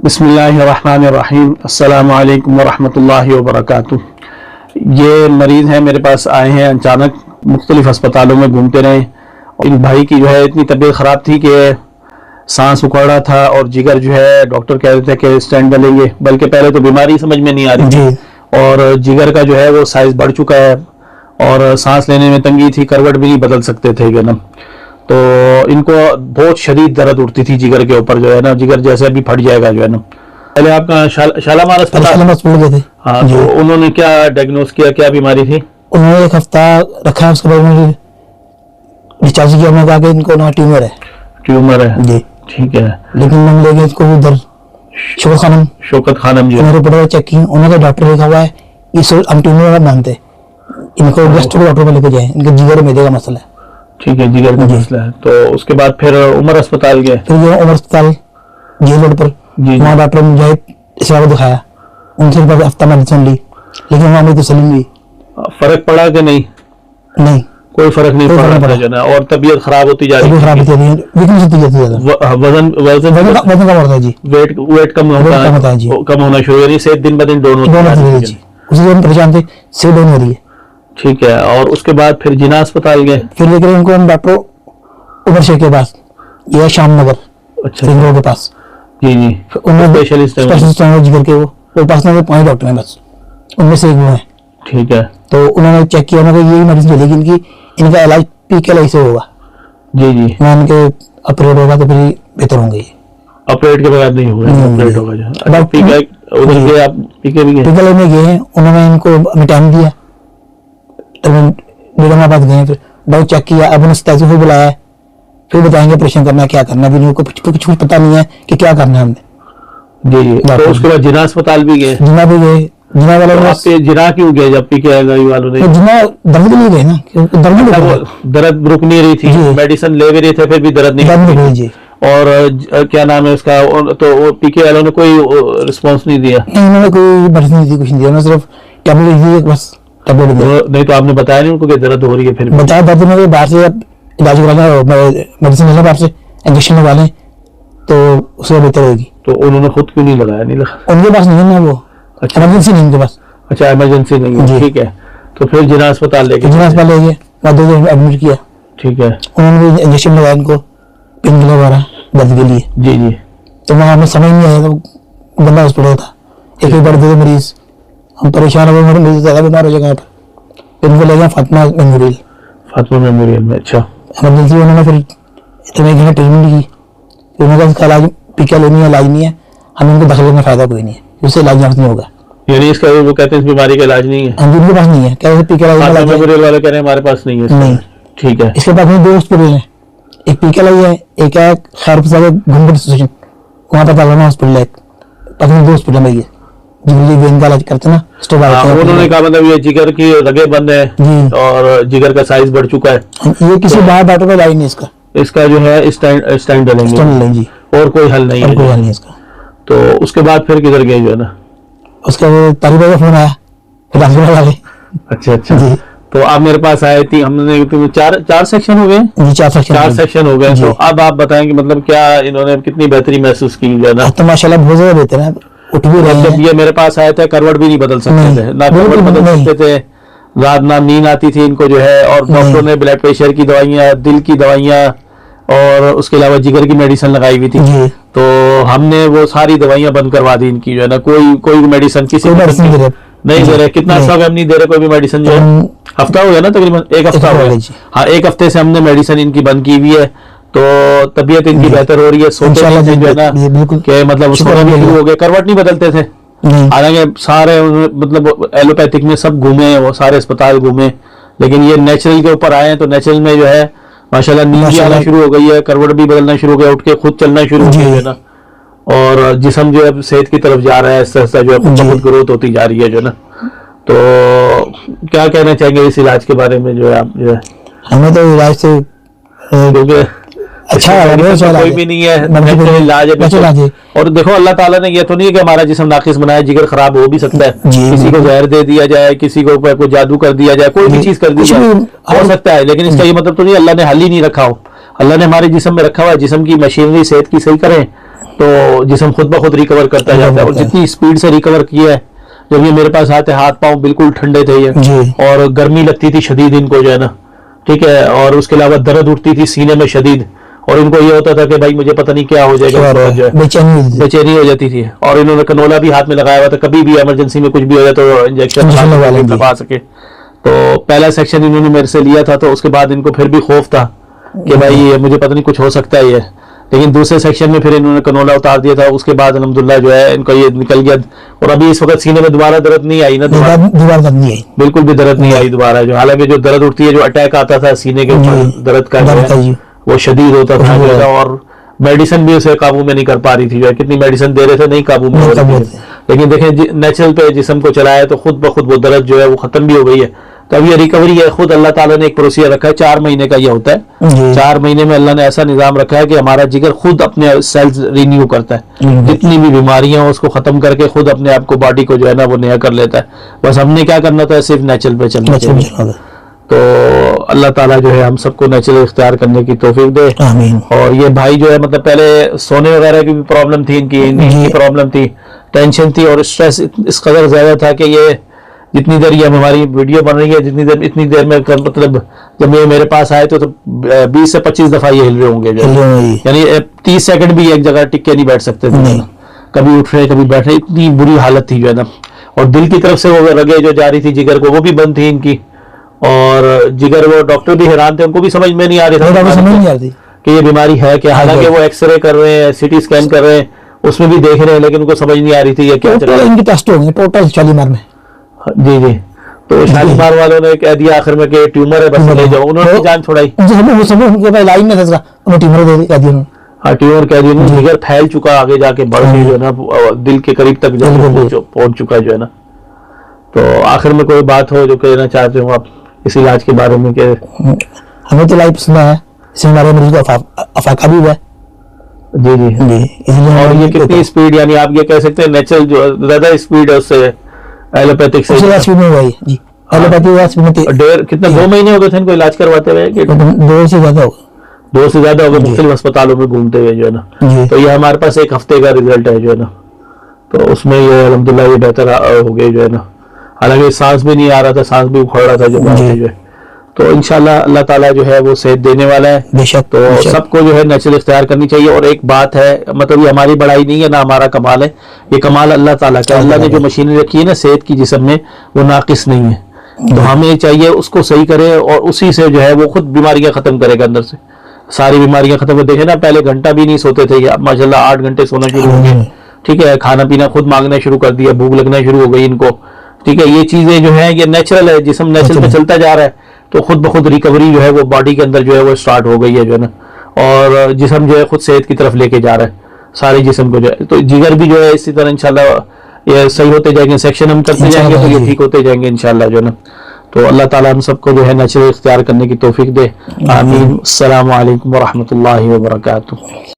बिस्मिल्लाहिर्रहमानिर्रहीम। अस्सलामु अलैकुम वरहमतुल्लाहि वबरकातुह। ये मरीज़ हैं, मेरे पास आए हैं अचानक, मुख्तलिफ अस्पतालों में घूमते रहे। इन भाई की जो है इतनी तबीयत ख़राब थी कि सांस उखड़ रहा था और जिगर जो है डॉक्टर कह रहे थे कि स्टेंट डालेंगे, बल्कि पहले तो बीमारी समझ में नहीं आ रही थी और जिगर का जो है वो साइज़ बढ़ चुका है और सांस लेने में तंगी थी, करवट भी नहीं बदल सकते थे जो ना। तो इनको बहुत शदीद दर्द उठती थी जिगर के ऊपर जो है ना, जिगर जैसे अभी फट जाएगा जो है ना। पहले आपका शालामार अस्पताल गए थे। हाँ, तो उन्होंने क्या डायग्नोस किया, क्या बीमारी थी? उन्होंने एक हफ्ता रखा, उसके बाद उन्होंने डिस्चार्ज किया। उन्होंने कहा कि इनको ना ट्यूमर है जी, ठीक है। लेकिन हम ले गए इसको उधर शौकत खानम जी, उन्होंने रिपोर्ट चेक की, उन्होंने डॉक्टर लिखा हुआ है इस हम ट्यूमर मानते, इनको गेस्ट डॉक्टर में लेके जाए, इनके जिगर में का मसला है। ठीक है, जिगर का मसला है। तो उसके बाद फिर उमर अस्पताल गए। फिर उमर अस्पताल जेल रोड पर, वहाँ डॉक्टर मुजाहिद इसरा को दिखाया, उनसे हफ्ता मेडिसिन ली, लेकिन वहाँ मुझे तसल्ली हुई। फर्क पड़ा कि नहीं? नहीं, कोई फर्क नहीं पड़ा जो ना, और तबीयत खराब होती जा रही है, वजन कम होता है जी, वेट कम होता है जी, कम होना शुरू, यानी सेहत दिन ब दिन डाउन होती है जी। उसी दिन परेशान थे, सेहत डाउन हो रही है। ठीक है, और उसके बाद फिर जिना अस्पताल गए। फिर लेकर उनको हम डॉक्टर उमर शेख के पास, ये शाम नगर, अच्छा, रिंग रोड के पास जी जी, स्पेशलिस्ट हैं जिगर के, वो पास में 5 डॉक्टर हैं बस, उनमें से एक वो है। ठीक है, तो उन्होंने चेक किया, उन्होंने यही मेडिसिन चलेगी इनकी, इनका इलाज पीके से होगा जी जी, वहाँ इनके ऑपरेट होगा तो फिर बेहतर होंगे। ऑपरेट के बगैर नहीं होगा, ऑपरेट होगा जो पीके पीके में गए हैं, उन्होंने इनको टाइम दिया, निजामाबाद गए, फिर बहुत चेक किया, अब उन्हें फिर बुलाया, फिर बताएंगे ऑपरेशन करना है, क्या करना है, उनको कुछ पता नहीं है कि क्या करना है हमने जी जी। तो उसके बाद जिना अस्पताल भी गए। जिना भी गए, जिना वाले जिना क्यों गए जब पीके वालों ने? जिना दर्द के लिए गए ना, दर्द रुक नहीं रही थी, मेडिसिन ले भी रहे थे फिर भी दर्द नहीं जी। और क्या नाम है उसका, तो पीके वालों ने कोई रिस्पॉन्स नहीं दिया? उन्होंने कोई मेडिसिन नहीं दी, कुछ नहीं दिया, उन्होंने सिर्फ टैबलेट दी बस। नहीं तो आपने बताया नहीं उनको कि दर्द हो रही है? फिर बताया दर्द में बाहर से इलाज कराना, मेडिसिन लेना बाहर से, इंजेक्शन लगवा लें तो उससे बेहतर होगी। तो उन्होंने खुद क्यों नहीं लगाया? नहीं लगा, उनके पास नहीं है ना वो, अच्छा इमरजेंसी नहीं उनके पास। अच्छा, इमरजेंसी नहीं है, ठीक है। तो फिर जिना अस्पताल ले गए, जिना अस्पताल ले गए, वहाँ 2 दिन एडमिट किया। ठीक है, उन्होंने इंजेक्शन लगाया इनको, पेन किलर वगैरह दर्द के लिए जी जी। तो वहाँ हमें समझ नहीं आया, तो बंदा हॉस्पिटल था, एक बार 2 मरीज, हम परेशान हो गए, मरीज ज्यादा बीमार हो जाएगा। फिर उनको ले गया फातिमा मेमोरियल में। अच्छा, इमरजेंसी उन्होंने फिर इतने घंटे ट्रीटमेंट की, फिर उन्होंने कहा इलाज पीके लेनी है, इलाज नहीं है, हमें उनको दखल में फायदा कोई नहीं है, उससे इलाज नहीं होगा। यानी इसका वो कहते हैं इस बीमारी का इलाज नहीं है? हाँ जी, उनके पास नहीं है, कह रहे पीके मेमोरियल वाले कह रहे हैं हमारे पास नहीं है। नहीं, ठीक है। इसके पास 2 हॉस्पिटल है, एक पीके लाई है, एक है खैर घूमपुर स्टेशन, वहाँ पर तालाना हॉस्पिटल है, पता 2 हॉस्पिटल में करते ना। उन्होंने कहा मतलब ये जिगर की रगें बंद है और जिगर का साइज बढ़ चुका है, ये किसी बाहर डॉक्टर का इलाज नहीं इसका जो है स्टैंड डालेंगे जी, और कोई हल नहीं है इसका। तो उसके बाद फिर किधर गए जो है ना? उसका तारीफ का फोन आया वाले। अच्छा अच्छा जी। तो आप मेरे पास आए थी, हमने 4 सेक्शन हो गए जी, 4 सेक्शन हो गए। तो अब आप बताएंगे मतलब क्या इन्होंने कितनी बेहतरी महसूस की जो है ना? तो माशाल्लाह बहुत ज्यादा बेहतर है, उठ भी रहे हैं। ये मेरे पास आए थे, करवट भी नहीं बदल सकते थे, ना करवट बदल सकते थे, रात ना नींद आती थी इनको जो है, और डॉक्टर ने ब्लड प्रेशर की दवाइयाँ, दिल की दवाइयाँ और उसके अलावा जिगर की मेडिसिन लगाई हुई थी। तो हमने वो सारी दवाइयाँ बंद करवा दी इनकी जो है ना, कोई मेडिसिन किसी नहीं दे रहे। कितना सब हम नहीं दे रहे कोई भी मेडिसिन जो है, हफ्ता हो गया ना तकरीबन, 1 हफ्ता हो गया। हाँ, 1 हफ्ते से हमने मेडिसिन इनकी बंद की हुई है, तो तबीयत इनकी बेहतर हो रही है, सोते जो है ना कि मतलब सोना भी शुरू हो गया, करवट नहीं बदलते थे, हालांकि सारे मतलब एलोपैथिक में सब घूमे, वो सारे अस्पताल घूमे, लेकिन ये नेचुरल के ऊपर आए हैं। तो नेचुरल में जो है माशाल्लाह नींद भी आना शुरू हो गई है, करवट भी बदलना शुरू हो गया, उठ के खुद चलना शुरू हो गया है ना, और जिस्म जो है सेहत की तरफ जा रहा है, ऐसा जो है ग्रोथ होती जा रही है जो ना। तो क्या कहना चाहेंगे इस इलाज के बारे में जो है आप? जो है हमें तो इलाज से क्योंकि अच्छा कोई भी नहीं है, इलाज है। और देखो अल्लाह ताला ने ये तो नहीं है कि हमारा जिस्म नाकिस बनाया, जिगर खराब हो भी सकता है, किसी को जहर दे दिया जाए, किसी को कोई जादू कर दिया जाए, कोई भी चीज कर दी जाए, हो सकता है, लेकिन इसका ये मतलब तो नहीं अल्लाह ने हल ही नहीं रखा हो। अल्लाह ने हमारे जिस्म में रखा हुआ है, जिस्म की मशीनरी सेहत की सही करें तो जिस्म खुद ब खुद रिकवर करता जाता है। और जितनी स्पीड से रिकवर किया है, जब ये मेरे पास आते हाथ पांव बिल्कुल ठंडे थे ये, और गर्मी लगती थी शदीद इनको जो है ना, ठीक है, और उसके अलावा दर्द उठती थी सीने में शदीद, और इनको ये होता था कि भाई मुझे पता नहीं क्या हो जाएगा, बेचैनी हो जाती थी। और इन्होंने कनोला भी हाथ में लगाया हुआ था, कभी भी इमरजेंसी में कुछ भी हो जाए तो इंजेक्शन लगा सके। तो पहला सेक्शन इन्होंने मेरे से लिया था, तो उसके बाद इनको फिर भी खौफ था कि भाई ये मुझे पता नहीं कुछ हो सकता है ये, लेकिन दूसरे सेक्शन में फिर इन्होंने कनोला उतार दिया था। उसके बाद अल्हम्दुलिल्लाह जो है इनका ये निकल गया, और अभी इस वक्त सीने में दोबारा दर्द नहीं आई ना, दोबारा नहीं आई, बिल्कुल भी दर्द नहीं आई दोबारा। जो हालांकि जो दर्द उठती है, जो अटैक आता था सीने के ऊपर दर्द का वो शदीद होता था, और मेडिसिन भी उसे काबू में नहीं कर पा रही थी, जो है कितनी मेडिसिन दे रहे थे नहीं काबू में हो रही थी। लेकिन देखें नेचुरल पे जिस्म को चलाया तो खुद ब खुद वो दर्द जो है वो खत्म भी हो गई है। तो अब ये रिकवरी है, खुद अल्लाह ताला ने एक प्रोसीजर रखा है, 4 महीने का ये होता है। 4 महीने में अल्लाह ने ऐसा निजाम रखा है कि हमारा जिगर खुद अपने सेल्स रिन्यू करता है, जितनी भी बीमारियां हो उसको खत्म करके खुद अपने आप को बॉडी को जो है ना वो नया कर लेता है। बस हमने क्या करना था, सिर्फ नेचुरल पे चलना चाहिए। तो अल्लाह ताला जो है हम सबको नेचुरल इख्तियार करने की तौफीक दे। और ये भाई जो है मतलब पहले सोने वगैरह की भी प्रॉब्लम थी, इनकी नींद की प्रॉब्लम थी, टेंशन थी, और स्ट्रेस इस कदर ज्यादा था कि ये जितनी देर ये हमारी वीडियो बन रही है इतनी देर में मतलब जब ये मेरे पास आए तो 20 से 25 दफा ये हिल रहे होंगे, यानी 30 सेकंड भी एक जगह टिक के नहीं बैठ सकते थे, कभी उठ रहे कभी बैठ रहे, इतनी बुरी हालत थी जो है ना। और दिल की तरफ से वो रगे जो जा रही थी जिगर को, वो भी बंद थी इनकी, और जिगर वो डॉक्टर भी हैरान थे, उनको भी समझ में नहीं आ रही था कि ये बीमारी है क्या। हालांकि वो एक्सरे कर रहे हैं, सिटी स्कैन कर रहे हैं, उसमें भी देख रहे हैं, लेकिन उनको समझ नहीं आ रही थी ये क्या चल रहा है। इनके टेस्ट हो गए टोटल शालीमार में। जी जी, तो शालीमार वालों ने कह दिया आखिर में कि ट्यूमर है, बस ले जाओ, उन्होंने जान छुड़ाई। लाइन में ट्यूमर कह दिया, हाँ ट्यूमर कह दिया, जिगर फैल चुका, आगे जाके बढ़ के जो है ना दिल के करीब तक पहुंच चुका है जो है ना। तो आखिर में कोई बात हो जो कहना चाहते हो आप इस इलाज के बारे में? के हमें तो लाइफ सुना है, इससे हमारे मरीज को अफाका भी हुआ है। जी जी जी। और ये कितनी स्पीड, यानी आप ये कह सकते हैं नेचुरल जो ज्यादा स्पीड है उससे एलोपैथिक से स्पीड में हुआ है जी। एलोपैथिक में डेढ़ कितना 2 महीने हो गए थे इनको इलाज करवाते हुए? 2 से ज्यादा हो गए, 2 से ज्यादा हो गए मुख्तलिफ अस्पतालों में घूमते हुए जो है ना। तो ये हमारे पास 1 हफ्ते का रिजल्ट है जो है ना, तो उसमें ये अल्हम्दुलिल्लाह ये बेहतर हो गए जो है ना। हालांकि सांस भी नहीं आ रहा था, सांस भी उखड़ रहा था जो है। तो इंशाल्लाह अल्लाह ताला जो है वो सेहत देने वाला है बेशक। तो सबको जो है नेचुरल इख्तियार करनी चाहिए। और एक बात है, मतलब ये हमारी बड़ाई नहीं है ना हमारा कमाल है, ये कमाल अल्लाह ताला का। अल्लाह ने जो मशीनरी रखी है ना सेहत की जिस्म में, वो नाकिस नहीं है। तो हमें चाहिए उसको सही करे, और उसी से जो है वो खुद बीमारियां खत्म करेगा, अंदर से सारी बीमारियां खत्म। देखे ना पहले घंटा भी नहीं सोते थे, अब माशाल्लाह 8 घंटे सोना शुरू हो गए, ठीक है। खाना पीना खुद मांगना शुरू कर दिया, भूख लगना शुरू हो गई इनको, ठीक है। ये चीजें जो है ये नेचुरल है, जिस्म नेचुरल पे चलता जा रहा है, तो खुद ब खुद रिकवरी जो है वो बॉडी के अंदर जो है वो स्टार्ट हो गई है जो है ना। और जिस्म जो है खुद सेहत की तरफ लेके जा रहा है सारे जिस्म को जो है। तो जिगर भी जो है इसी तरह इंशाल्लाह ये सही होते जाएंगे, सेक्शन हम करते जाएंगे तो ये ठीक होते जाएंगे इंशाल्लाह जो है ना। तो अल्लाह ताला हम सबको जो है नेचुरल इख्तियार करने की तौफीक दे। आमीन। अस्सलामु अलैकुम व रहमतुल्लाहि व बरकातुहू।